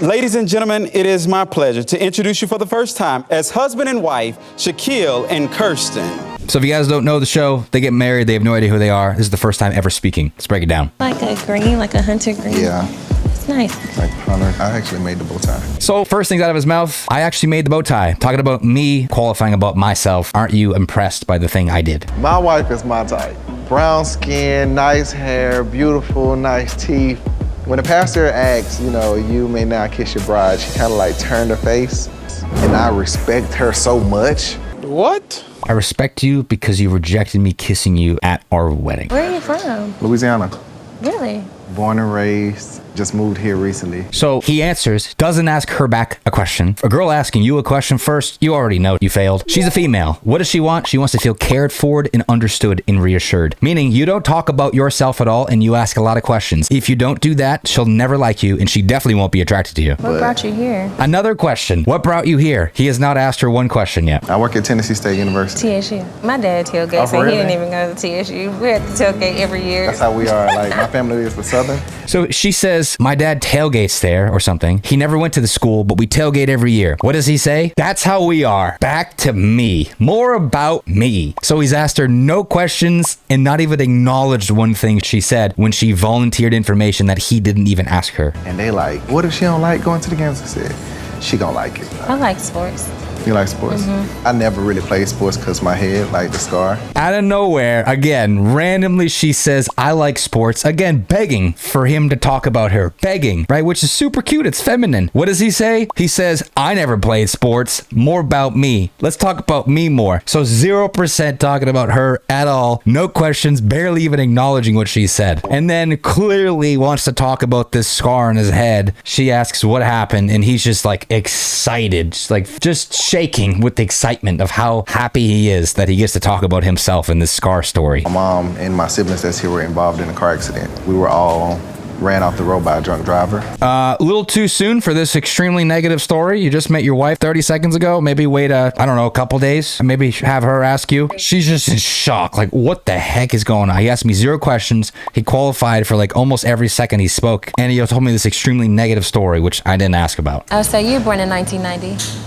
Ladies and gentlemen, it is my pleasure to introduce you for the first time as husband and wife, Shaquille and Kirsten. So if you guys don't know the show, they get married, they have no idea who they are. This is the first time ever speaking. Let's break it down. Like a green, like a hunter green. Yeah. It's nice. Like hunter. I actually made the bow tie. So first things out of his mouth, I actually made the bow tie. Talking about me, qualifying about myself. Aren't you impressed by the thing I did? My wife is my type. Brown skin, nice hair, beautiful, nice teeth. When the pastor asks, you may now kiss your bride, she kind of like turned her face. And I respect her so much. What? I respect you because you rejected me kissing you at our wedding. Where are you from? Louisiana. Really? Born and raised, just moved here recently. So he answers, doesn't ask her back a question. A girl asking you a question first, you already know you failed. She's a female. What does she want? She wants to feel cared for and understood and reassured. Meaning you don't talk about yourself at all and you ask a lot of questions. If you don't do that, she'll never like you and she definitely won't be attracted to you. What brought you here? Another question. What brought you here? He has not asked her one question yet. I work at Tennessee State University. TSU. My dad tailgates, Oh, and he really? didn't even go to TSU. We're at the tailgate every year. That's how we are. Like, my family is for Southern. So she says, my dad tailgates there or something. He never went to the school, but we tailgate every year. What does he say? That's how we are. Back to me. More about me. So he's asked her no questions and not even acknowledged one thing she said when she volunteered information that he didn't even ask her. And they like, what if she don't like going to the games? I said, she gonna like it. I like sports. You like sports? I never really played sports because my head, like the scar. Out of nowhere, again, randomly she says, I like sports. Again, begging for him to talk about her. Begging, right? Which is super cute. It's feminine. What does he say? He says, I never played sports. More about me. Let's talk about me more. So 0% talking about her at all. No questions, barely even acknowledging what she said. And then clearly wants to talk about this scar on his head. She asks what happened and he's just like excited. Just shaking with the excitement of how happy he is that he gets to talk about himself in this scar story. My mom and my siblings that's here were involved in a car accident. We were all ran off the road by a drunk driver. A little too soon for this extremely negative story. You just met your wife 30 seconds ago. Maybe wait a couple days. Maybe have her ask you. She's just in shock. Like, what the heck is going on? He asked me 0 questions. He qualified for like almost every second he spoke. And he told me this extremely negative story, which I didn't ask about. Oh, so you were born in 1990.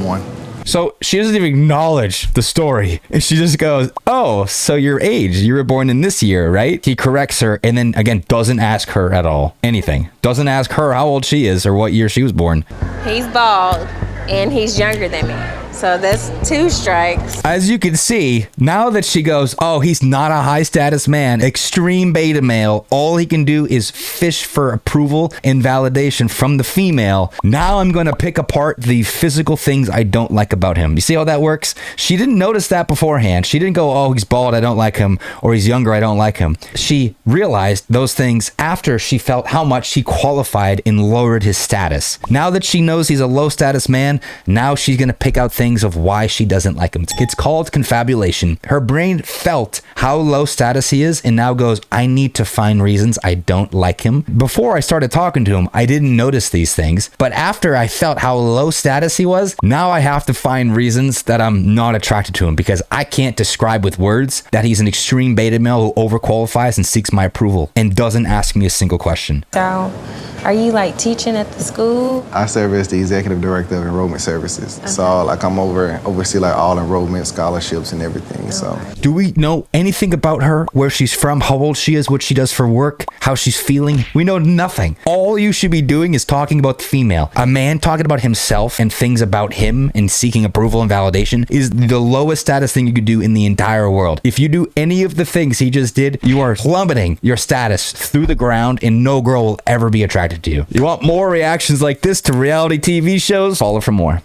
One. So she doesn't even acknowledge the story. And she just goes, oh, so your age, you were born in this year, right? He corrects her and then again, doesn't ask her at all. Anything. Doesn't ask her how old she is or what year she was born. He's bald, and he's younger than me. So that's 2 strikes. As you can see, now that she goes, oh, he's not a high status man, extreme beta male, all he can do is fish for approval and validation from the female. Now I'm going to pick apart the physical things I don't like about him. You see how that works? She didn't notice that beforehand. She didn't go, oh, he's bald, I don't like him, or he's younger, I don't like him. She realized those things after she felt how much he qualified and lowered his status. Now that she knows he's a low status man, now she's going to pick out things of why she doesn't like him. It's called confabulation. Her brain felt how low status he is and now goes, I need to find reasons I don't like him. Before I started talking to him, I didn't notice these things. But after I felt how low status he was, now I have to find reasons that I'm not attracted to him because I can't describe with words that he's an extreme beta male who overqualifies and seeks my approval and doesn't ask me a single question. So, are you like teaching at the school? I serve as the executive director of enrollment services. Okay. So like I'm oversee like all enrollment scholarships and everything. So Do we know anything about her? Where she's from, how old she is, what she does for work, how she's feeling? We know nothing. All you should be doing is talking about the female. A man talking about himself and things about him and seeking approval and validation is the lowest status thing you could do in the entire world. If you do any of the things he just did, you are plummeting your status through the ground and no girl will ever be attracted to you. You want more reactions like this to reality TV shows? Follow for more.